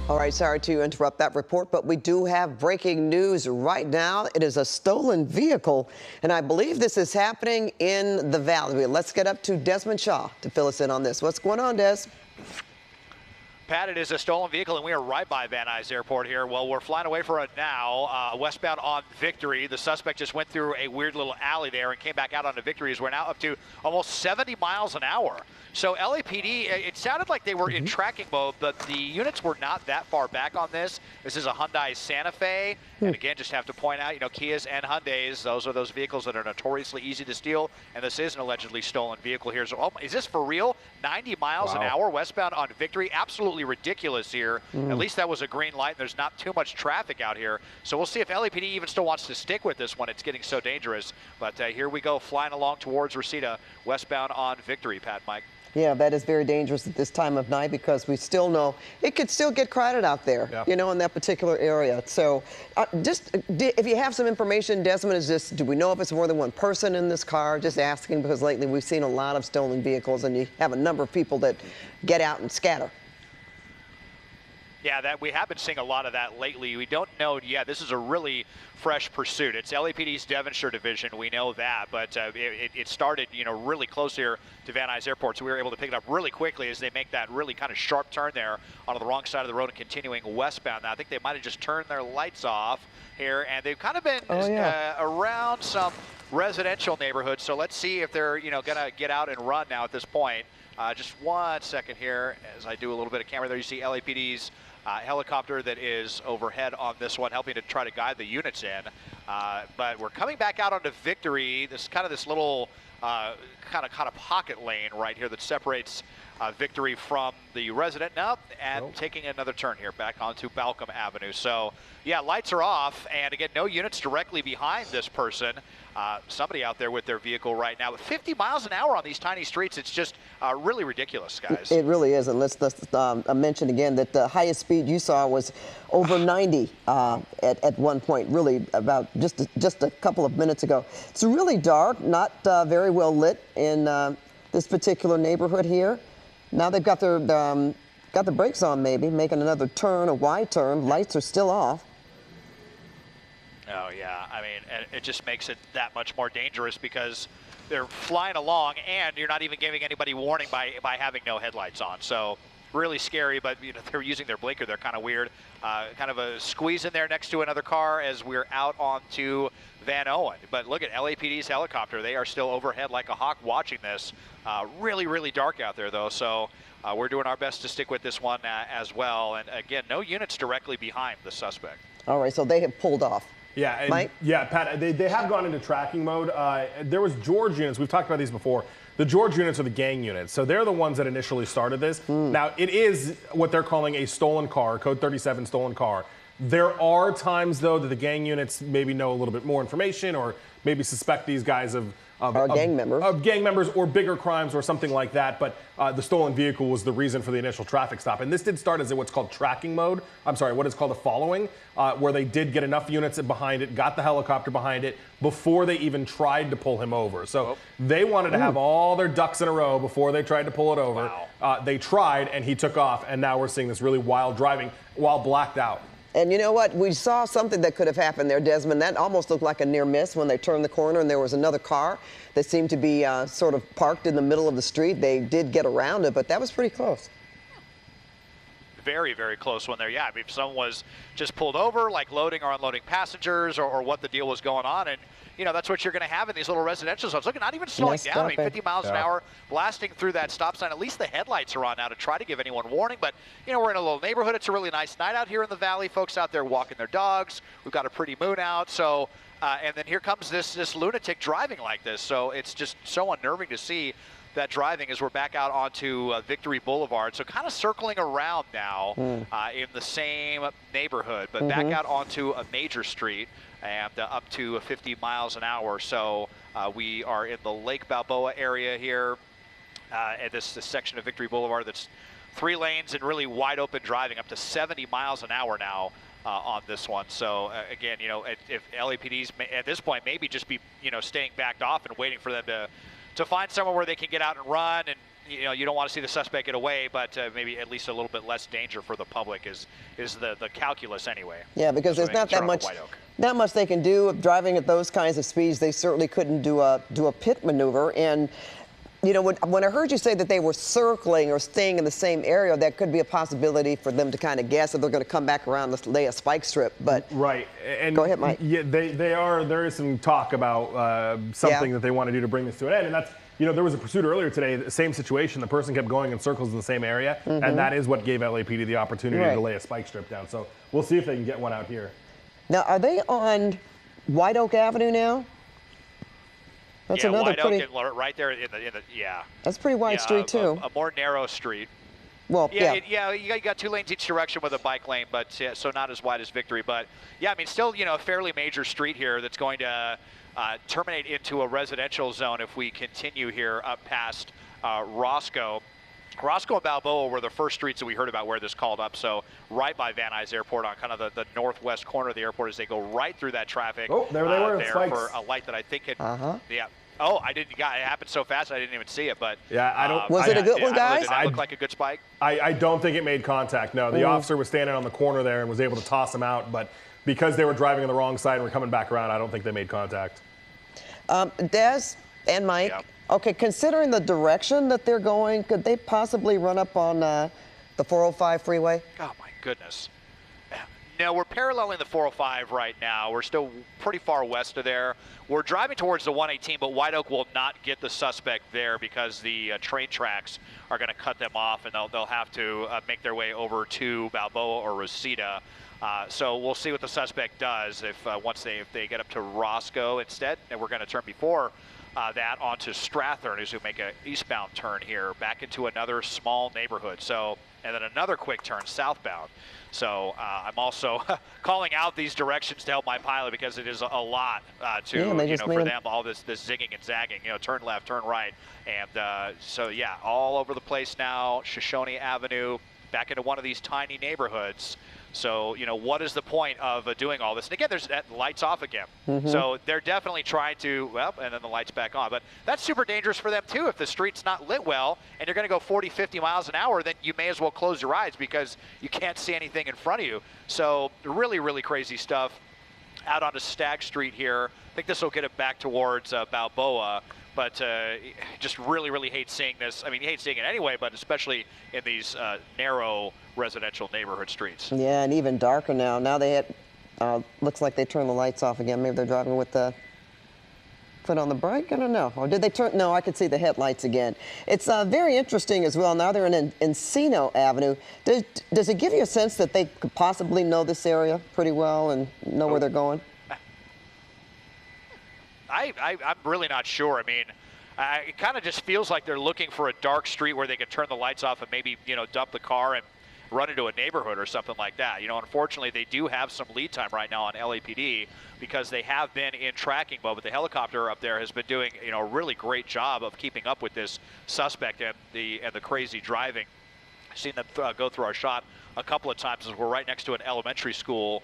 All right, sorry to interrupt that report, but we do have breaking news right now. It is a stolen vehicle, and I believe this is happening in the valley. Let's get up to Desmond Shaw to fill us in on this. What's going on, Des? Pat, it is a stolen vehicle, and we are right by Van Nuys Airport here. Well, we're flying away for it now, westbound on Victory. The suspect just went through a weird little alley there and came back out onto Victory, as we're now up to almost 70 miles an hour. So LAPD, it sounded like they were in tracking mode, but the units were not that far back on this. This is a Hyundai Santa Fe. And again, just have to point out, Kias and Hyundais, those are those vehicles that are notoriously easy to steal. And this is an allegedly stolen vehicle here. So, is this for real? 90 miles an hour westbound on Victory? Absolutely ridiculous here. At least that was a green light. There's not too much traffic out here. So we'll see if LAPD even still wants to stick with this one. It's getting so dangerous. But here we go, flying along towards Reseda, westbound on Victory, Pat, Mike. Yeah, that is very dangerous at this time of night because we still know it could still get crowded out there, in that particular area. So if you have some information, Desmond, do we know if it's more than one person in this car? Just asking because lately we've seen a lot of stolen vehicles and you have a number of people that get out and scatter. Yeah, we have been seeing a lot of that lately. We don't know. Yeah, this is a really fresh pursuit. It's LAPD's Devonshire division. We know that, but it started, really close here to Van Nuys Airport, so we were able to pick it up really quickly as they make that really kind of sharp turn there onto the wrong side of the road and continuing westbound. Now, I think they might have just turned their lights off here, and they've kind of been around some residential neighborhoods. So let's see if they're, going to get out and run now at this point. Just 1 second here as I do a little bit of camera there. You see LAPD's helicopter that is overhead on this one, helping to try to guide the units in. But we're coming back out onto Victory. This little kind of pocket lane right here that separates Victory from the resident. And taking another turn here back onto Balcom Avenue. So yeah, lights are off, and again, no units directly behind this person. Somebody out there with their vehicle right now. But 50 miles an hour on these tiny streets, it's just really ridiculous, guys. It really is. And let's mention again that the highest speed you saw was over 90 at one point, really about just a couple of minutes ago. It's really dark, not very well lit in this particular neighborhood here. Now they've got the brakes on, maybe making another turn, a wide turn. Lights are still off. Oh, yeah. I mean, it just makes it that much more dangerous because they're flying along and you're not even giving anybody warning by having no headlights on. So really scary, but they're using their blinker. They're kind of weird. Kind of a squeeze in there next to another car as we're out onto Van Owen. But look at LAPD's helicopter. They are still overhead like a hawk watching this. Really, really dark out there, though. So we're doing our best to stick with this one as well. And again, no units directly behind the suspect. All right, so they have pulled off. Yeah, and Mike? Yeah, Pat, they have gone into tracking mode. There was George units. We've talked about these before. The George units are the gang units, so they're the ones that initially started this. Now, it is what they're calling a stolen car, code 37 stolen car. There are times, though, that the gang units maybe know a little bit more information or maybe suspect these guys of gang members or bigger crimes or something like that. But the stolen vehicle was the reason for the initial traffic stop. And this did start as what's called tracking mode. I'm sorry, what is called a following, where they did get enough units behind it, got the helicopter behind it before they even tried to pull him over. So they wanted to have all their ducks in a row before they tried to pull it over. Wow. They tried, and he took off. And now we're seeing this really wild driving while blacked out. And you know what? We saw something that could have happened there, Desmond. That almost looked like a near miss when they turned the corner and there was another car that seemed to be sort of parked in the middle of the street. They did get around it, but that was pretty close. Very, very close one there. Yeah, I mean, if someone was just pulled over, like loading or unloading passengers or what the deal was going on. And, that's what you're going to have in these little residential zones. Look, not even slowing down. I mean, 50 miles an hour, blasting through that stop sign. At least the headlights are on now to try to give anyone warning. But, we're in a little neighborhood. It's a really nice night out here in the valley. Folks out there walking their dogs. We've got a pretty moon out. So, and then here comes this lunatic driving like this. So it's just so unnerving to see that driving as we're back out onto Victory Boulevard. So kind of circling around now in the same neighborhood, but back out onto a major street and up to 50 miles an hour. So we are in the Lake Balboa area here at this section of Victory Boulevard that's 3 lanes and really wide open driving up to 70 miles an hour now. On this one. So again, if LAPD's at this point maybe just be staying backed off and waiting for them to find somewhere where they can get out and run and you don't want to see the suspect get away, but maybe at least a little bit less danger for the public is the calculus anyway. Yeah, because there's not that much they can do of driving at those kinds of speeds. They certainly couldn't do a pit maneuver. And you know, when I heard you say that they were circling or staying in the same area, that could be a possibility for them to kind of guess that they're going to come back around and lay a spike strip. But right, and go ahead, Mike. Yeah, they are. There is some talk about something that they want to do to bring this to an end, and that's. You know, there was a pursuit earlier today, the same situation. The person kept going in circles in the same area, and that is what gave LAPD the opportunity to lay a spike strip down. So we'll see if they can get one out here. Now, are they on White Oak Avenue now? That's another White pretty. Oak right there in the That's a pretty wide street too. A more narrow street. Well, you got 2 lanes each direction with a bike lane, but so not as wide as Victory. But yeah, I mean, still, you know, a fairly major street here that's going to terminate into a residential zone if we continue here up past Roscoe. Roscoe and Balboa were the first streets that we heard about where this called up. So right by Van Nuys Airport on kind of the northwest corner of the airport as they go right through that traffic. Oh, there they were. There for a light that I think had, yeah. Oh, it happened so fast I didn't even see it. But yeah, I don't. Was it a good one, guys? Did that look like a good spike? I don't think it made contact. No, the officer was standing on the corner there and was able to toss him out. But because they were driving on the wrong side and were coming back around, I don't think they made contact. Des and Mike, okay, considering the direction that they're going, could they possibly run up on the 405 freeway? Oh, my goodness. No, we're paralleling the 405 right now. We're still pretty far west of there. We're driving towards the 118, but White Oak will not get the suspect there because the train tracks are going to cut them off, and they'll have to make their way over to Balboa or Reseda. So we'll see what the suspect does if they get up to Roscoe instead, and we're going to turn before that onto Strathern as we make an eastbound turn here back into another small neighborhood. So, and then another quick turn southbound. So I'm also calling out these directions to help my pilot because it is a lot for them, all this zigging and zagging, turn left, turn right. And so, yeah, all over the place now, Shoshone Avenue, back into one of these tiny neighborhoods. So, what is the point of doing all this? And again, there's that lights off again. So they're definitely trying to, and then the lights back on. But that's super dangerous for them, too. If the street's not lit well and you're going to go 40, 50 miles an hour, then you may as well close your eyes because you can't see anything in front of you. So really, really crazy stuff out onto Stagg Street here. I think this will get it back towards Balboa. But just really, really hate seeing this. I mean, you hate seeing it anyway, but especially in these narrow residential neighborhood streets. Yeah, and even darker now. Now they looks like they turned the lights off again. Maybe they're driving with the foot on the brake. I don't know. Or did they turn? No, I could see the headlights again. It's very interesting as well. Now they're in Encino Avenue. Does it give you a sense that they could possibly know this area pretty well and know where they're going? I'm really not sure. I mean, it kind of just feels like they're looking for a dark street where they can turn the lights off and maybe, dump the car and run into a neighborhood or something like that. Unfortunately, they do have some lead time right now on LAPD because they have been in tracking mode, but the helicopter up there has been doing, a really great job of keeping up with this suspect and the crazy driving. I've seen them go through our shot a couple of times as we're right next to an elementary school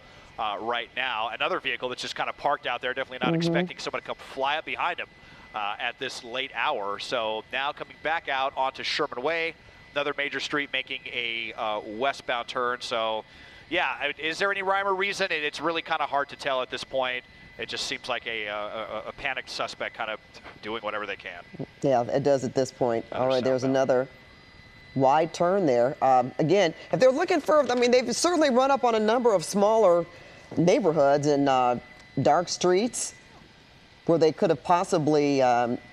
right now. Another vehicle that's just kind of parked out there, definitely not expecting someone to come fly up behind him at this late hour. So now coming back out onto Sherman Way, another major street making a westbound turn. So yeah, is there any rhyme or reason? It's really kind of hard to tell at this point. It just seems like a panicked suspect kind of doing whatever they can. Yeah, it does at this point. All right, there's another wide turn there. Again, if they're looking for, I mean, they've certainly run up on a number of smaller neighborhoods and dark streets where they could have possibly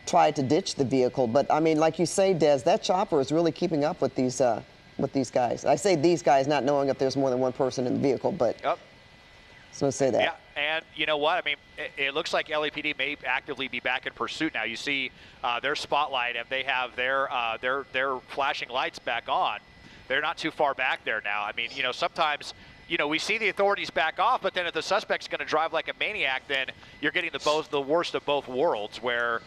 tried to ditch the vehicle. But I mean, like you say, Des, that chopper is really keeping up with these guys. I say these guys, not knowing if there's more than one person in the vehicle, but so say that. Yeah, and you know what? I mean, it looks like LAPD may actively be back in pursuit now. You see their spotlight, and they have their flashing lights back on. They're not too far back there now. I mean, sometimes we see the authorities back off, but then if the suspect's going to drive like a maniac, then you're getting the worst of both worlds, where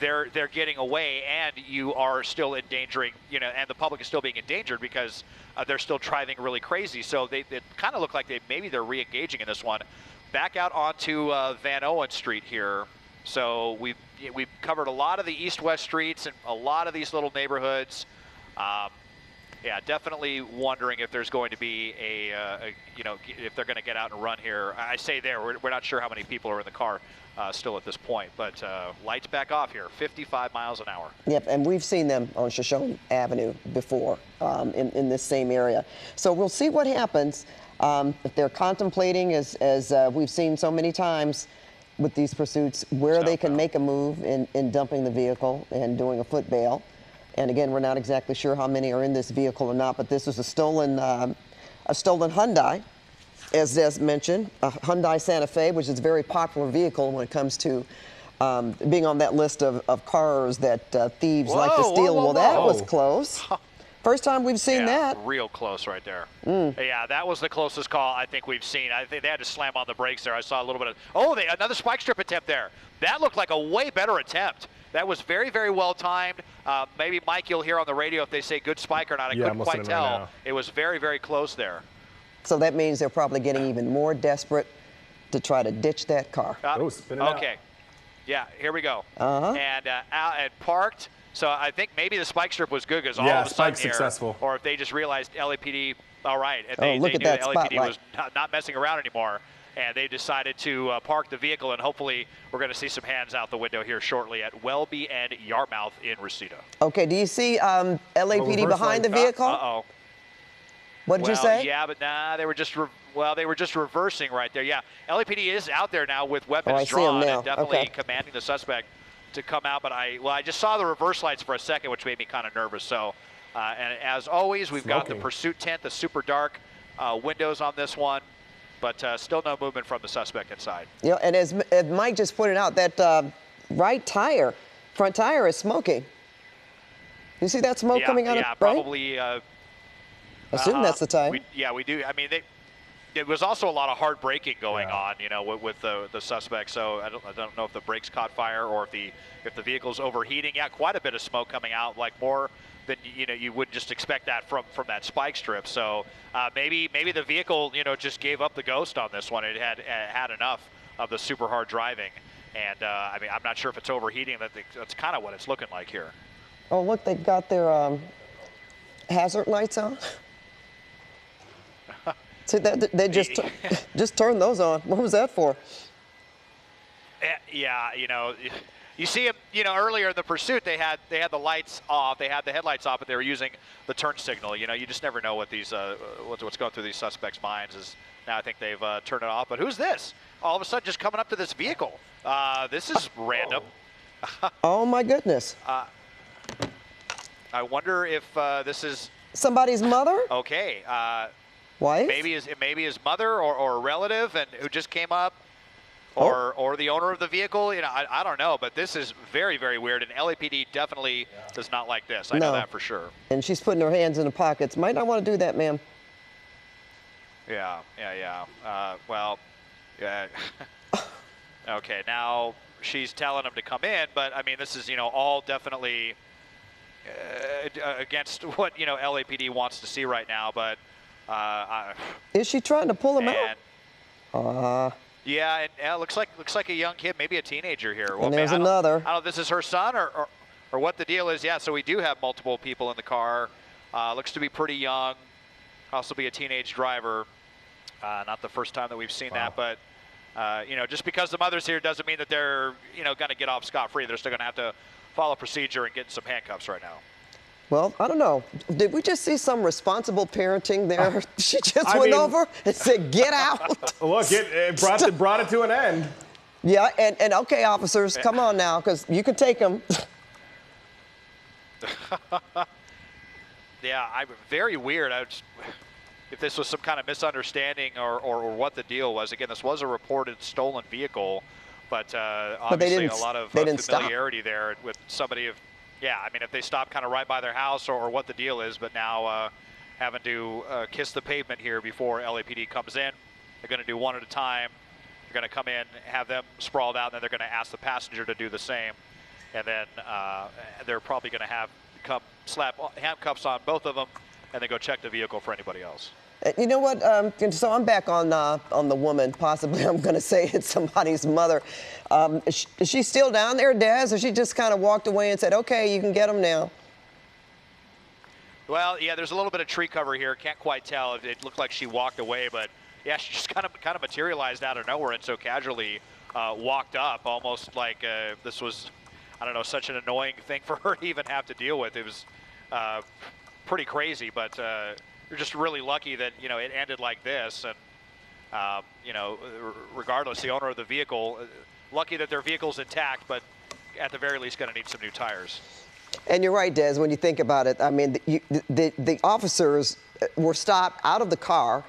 they're getting away and you are still endangering, and the public is still being endangered because they're still driving really crazy. So they kind of look like maybe they're re-engaging in this one. Back out onto Van Owen Street here. So we've covered a lot of the east-west streets and a lot of these little neighborhoods. Yeah, definitely wondering if there's going to be you know, if they're going to get out and run here. I say there, we're not sure how many people are in the car still at this point, but lights back off here, 55 miles an hour. Yep, and we've seen them on Shoshone Avenue before in this same area. So we'll see what happens. If they're contemplating, as we've seen so many times with these pursuits, where they can make a move in dumping the vehicle and doing a foot bail. And again, we're not exactly sure how many are in this vehicle or not, but this is a stolen Hyundai, as mentioned, a Hyundai Santa Fe, which is a very popular vehicle when it comes to being on that list of cars that thieves like to steal. Well, that was close. First time we've seen that. Real close right there. Yeah, that was the closest call I think we've seen. I think they had to slam on the brakes there. I saw a little bit of, another spike strip attempt there. That looked like a way better attempt. That was very, very well timed. Maybe, Mike, you'll hear on the radio if they say good spike or not. I couldn't quite tell. Right, it was very, very close there. So that means they're probably getting even more desperate to try to ditch that car. Okay. Yeah, here we go. And parked. So I think maybe the spike strip was good because all of a sudden here, successful. Or if they just realized LAPD, all right, and they look knew at that LAPD spotlight. was not messing around anymore, and they decided to park the vehicle, and hopefully we're going to see some hands out the window here shortly at Welby and Yarmouth in Reseda. Okay, do you see LAPD behind the vehicle? Uh-oh. What did you say? Yeah, but nah, they were just reversing right there. Yeah, LAPD is out there now with weapons drawn and definitely commanding the suspect to come out. But I just saw the reverse lights for a second, which made me kind of nervous. So, and as always, we've got the pursuit tent, the super dark windows on this one, but still no movement from the suspect inside. Yeah, and as Mike just pointed out, that front tire is smoking. You see that smoke coming out of it? Probably. Assume that's the tire. We do. I mean, it was also a lot of hard braking going on, you know, with the suspect. So I don't know if the brakes caught fire or if the vehicle's overheating. Yeah, quite a bit of smoke coming out, like more than you would just expect that from that spike strip. So maybe the vehicle just gave up the ghost on this one. It had enough of the super hard driving, and I mean, I'm not sure if it's overheating. That's kind of what it's looking like here. Oh, look, they've got their hazard lights on. See, they just turned those on. What was that for? Yeah, you see them. Earlier in the pursuit, they had the lights off. They had the headlights off, but they were using the turn signal. You just never know what these what's going through these suspects' minds. Is now I think they've turned it off. But who's this? All of a sudden, just coming up to this vehicle. This is random. Oh my goodness. I wonder if this is somebody's mother. Okay. Wife? Maybe his mother or a relative and who just came up, or the owner of the vehicle. I don't know, but this is very, very weird, and LAPD definitely does not like this. I know that for sure. And she's putting her hands in her pockets. Might not want to do that, ma'am. Yeah. Well, yeah. Okay, now she's telling him to come in, but I mean, this is all definitely against what LAPD wants to see right now, but. Is she trying to pull him out? Yeah, and it looks like a young kid, maybe a teenager here. Well, and there's another. I don't know if this is her son or what the deal is. Yeah, so we do have multiple people in the car. Looks to be pretty young. Also be a teenage driver. Not the first time that we've seen that, but just because the mother's here doesn't mean that they're going to get off scot-free. They're still going to have to follow procedure and get some handcuffs right now. Well, I don't know. Did we just see some responsible parenting there? She just went over and said, get out. Look, it brought it to an end. Yeah, and okay, officers, come on now, because you can take them. Yeah, very weird. If this was some kind of misunderstanding or what the deal was. Again, this was a reported stolen vehicle, but obviously a lot of familiarity there with somebody of. Yeah, I mean, if they stop kind of right by their house or what the deal is, but now having to kiss the pavement here before LAPD comes in. They're going to do one at a time. They're going to come in, have them sprawled out, and then they're going to ask the passenger to do the same. And then they're probably going to slap handcuffs on both of them and then go check the vehicle for anybody else. You know what? So I'm back on the woman. Possibly, I'm going to say it's somebody's mother. Is she still down there, Des, or she just kind of walked away and said, "Okay, you can get them now"? Well, yeah, there's a little bit of tree cover here. Can't quite tell. It looked like she walked away, but yeah, she just kind of materialized out of nowhere and so casually walked up, almost like this was, I don't know, such an annoying thing for her to even have to deal with. It was pretty crazy, but you're just really lucky that it ended like this. And regardless, the owner of the vehicle, lucky that their vehicle's intact, but at the very least, going to need some new tires. And you're right, Des, when you think about it. I mean, the officers were stopped out of the car.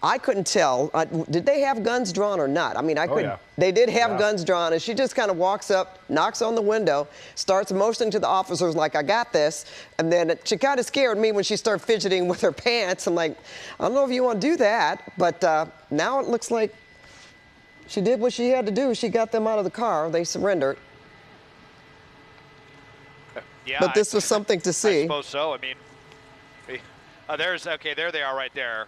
I couldn't tell. Did they have guns drawn or not? I mean, I couldn't. Yeah. They did have guns drawn, and she just kind of walks up, knocks on the window, starts motioning to the officers like, "I got this." And then she kind of scared me when she started fidgeting with her pants. I'm like, I don't know if you want to do that. But now it looks like she did what she had to do. She got them out of the car. They surrendered. Yeah, but this was something to see. I suppose so. I mean, there they are right there.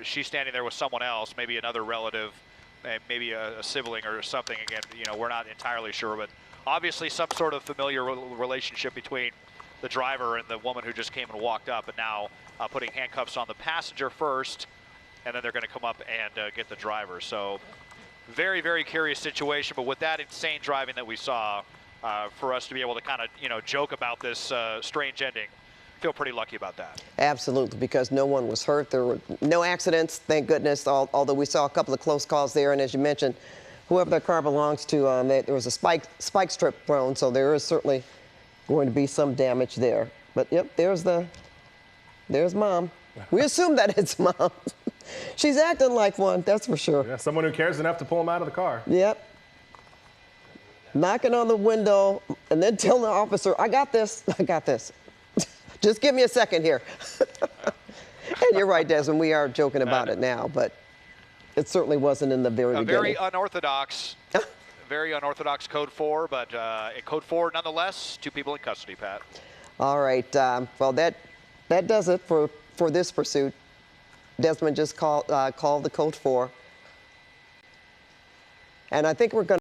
She's standing there with someone else, maybe another relative, maybe a sibling or something. Again, we're not entirely sure, but obviously some sort of familiar relationship between the driver and the woman who just came and walked up, and now putting handcuffs on the passenger first, and then they're going to come up and get the driver. So very, very curious situation, but with that insane driving that we saw, for us to be able to kind of, joke about this strange ending, feel pretty lucky about that. Absolutely, because no one was hurt. There were no accidents, thank goodness, although we saw a couple of close calls there. And as you mentioned, whoever that car belongs to, there was a spike strip thrown, so there is certainly going to be some damage there. But, yep, there's Mom. We assume that it's Mom. She's acting like one, that's for sure. Yeah, someone who cares enough to pull him out of the car. Yep. Knocking on the window and then telling the officer, "I got this, I got this. Just give me a second here." And you're right, Desmond, we are joking about it now, but it certainly wasn't in the very beginning. Very unorthodox, very unorthodox code 4, but code 4 nonetheless, 2 people in custody, Pat. All right, well, that does it for this pursuit. Desmond just called the code 4. And I think we're going to